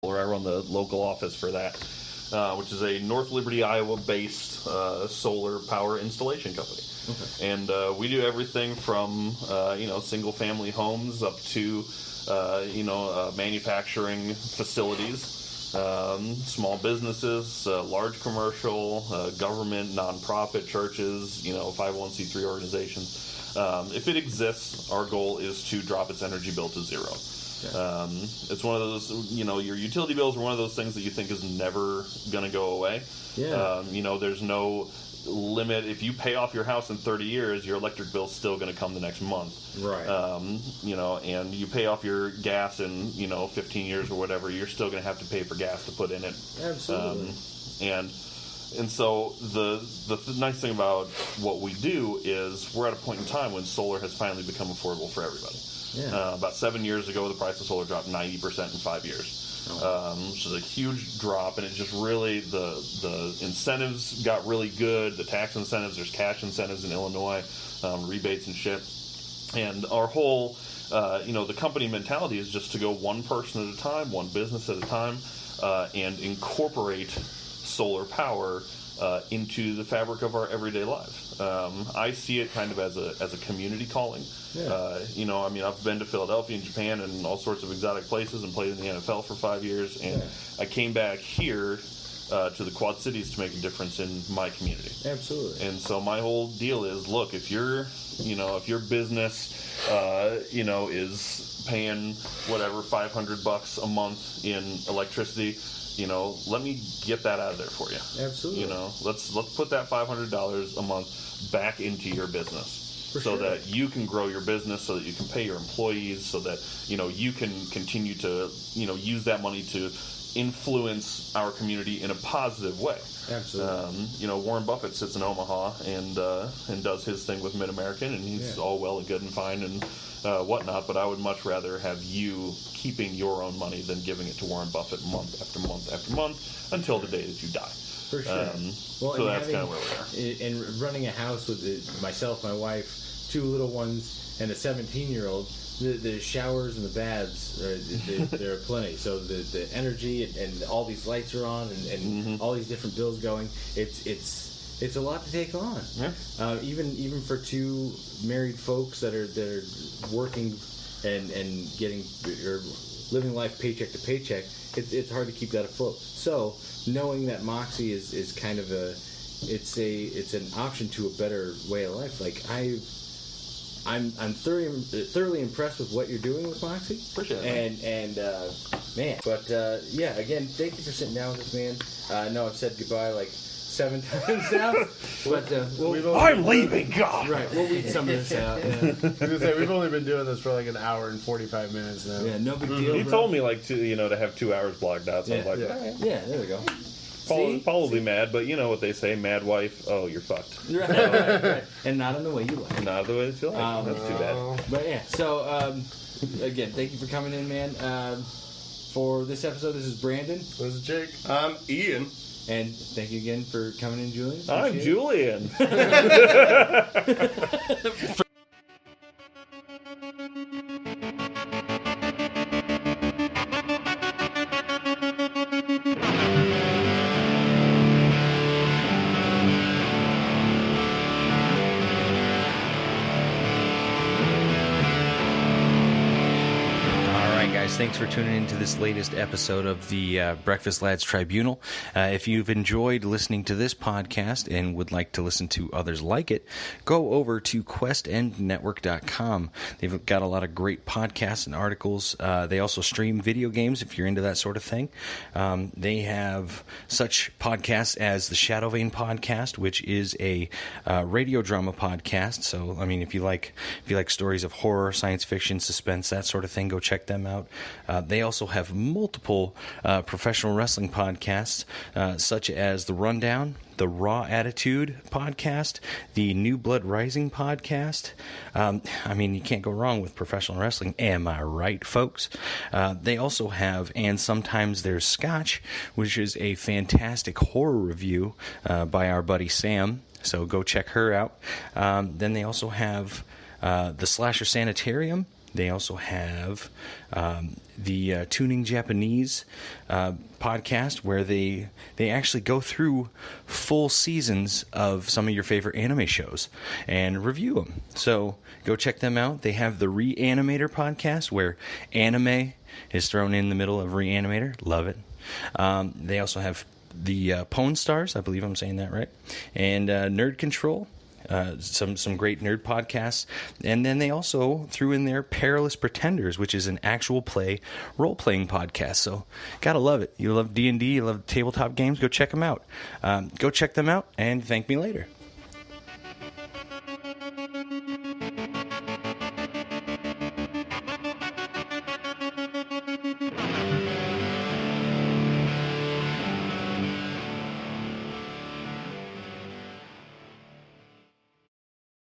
I run the local office for that, which is a North Liberty, Iowa-based solar power installation company. Okay. And we do everything from single-family homes up to manufacturing facilities, small businesses, large commercial, government, nonprofit, churches, 501c3 organizations. If it exists, our goal is to drop its energy bill to zero. Okay. It's one of those, your utility bills are one of those things that you think is never going to go away. Yeah. There's no limit. If you pay off your house in 30 years, your electric bill's still going to come the next month. Right. And you pay off your gas in, 15 years or whatever, you're still going to have to pay for gas to put in it. Absolutely. And so the nice thing about what we do is we're at a point in time when solar has finally become affordable for everybody. Yeah. About 7 years ago, the price of solar dropped 90% in 5 years, which is a huge drop, and it just really, the incentives got really good, the tax incentives, there's cash incentives in Illinois, rebates and shit, and our whole, the company mentality is just to go one person at a time, one business at a time, and incorporate solar power into the fabric of our everyday lives. I see it kind of as a community calling. Yeah. I've been to Philadelphia and Japan and all sorts of exotic places and played in the NFL for 5 years, and I came back here to the Quad Cities to make a difference in my community. Absolutely. And so my whole deal is, look, if your business, is paying whatever $500 a month in electricity, let me get that out of there for you. Absolutely. Let's put that $500 a month back into your business. So that you can grow your business, so that you can pay your employees, so that, you can continue to, use that money to influence our community in a positive way. Absolutely. Warren Buffett sits in Omaha and does his thing with Mid-American, and he's all well and good and fine and whatnot, but I would much rather have you keeping your own money than giving it to Warren Buffett month after month after month until the day that you die. For sure. So that's kind of where we are. And running a house with myself, my wife, 2 little ones, and a 17-year-old, the showers and the baths, there are plenty. So the energy and all these lights are on and all these different bills going. It's a lot to take on. Yeah. Even for 2 married folks that are working and getting or living life paycheck to paycheck, it's hard to keep that afloat. So knowing that Moxie is kind of it's an option to a better way of life. Like I'm thoroughly impressed with what you're doing with Moxie. Appreciate it. Man. But again, thank you for sitting down with us, man. I know I've said goodbye like 7 times now, but I'm leaving. God. Right, we'll weed some of this out. Yeah. We've only been doing this for like an hour and 45 minutes now. Yeah, no big deal. He told me to have 2 hours blocked out. So I was like, yeah, there we go. Paul will be mad, but you know what they say, mad wife, oh, you're fucked. Right. And not in the way you like. Not the way that you like. That's too bad. But yeah, so again, thank you for coming in, man. For this episode, this is Brandon. This is Jake. I'm Ian. And thank you again for coming in, Julian. I'm Julian. Thanks for tuning into this latest episode of the Breakfast Lads Tribunal. If you've enjoyed listening to this podcast and would like to listen to others like it, go over to questendnetwork.com. They've got a lot of great podcasts and articles. They also stream video games if you're into that sort of thing. They have such podcasts as the Shadow Vein podcast, which is a radio drama podcast. So, I mean, if you like stories of horror, science fiction, suspense, that sort of thing, go check them out. They also have multiple professional wrestling podcasts, such as The Rundown, the Raw Attitude podcast, the New Blood Rising podcast. I mean, you can't go wrong with professional wrestling. Am I right, folks? They also have And Sometimes There's Scotch, which is a fantastic horror review by our buddy Sam. So go check her out. Then they also have the Slasher Sanitarium, They also have the Tuning Japanese podcast, where they actually go through full seasons of some of your favorite anime shows and review them. So go check them out. They have the Reanimator podcast, where anime is thrown in the middle of Reanimator. Love it. They also have the Pwn Stars, I believe I'm saying that right, and Nerd Control. Some great nerd podcasts. And then they also threw in their Perilous Pretenders, which is an actual play role-playing podcast. So gotta love it. You love D&D, you love tabletop games, go check them out. Go check them out and thank me later.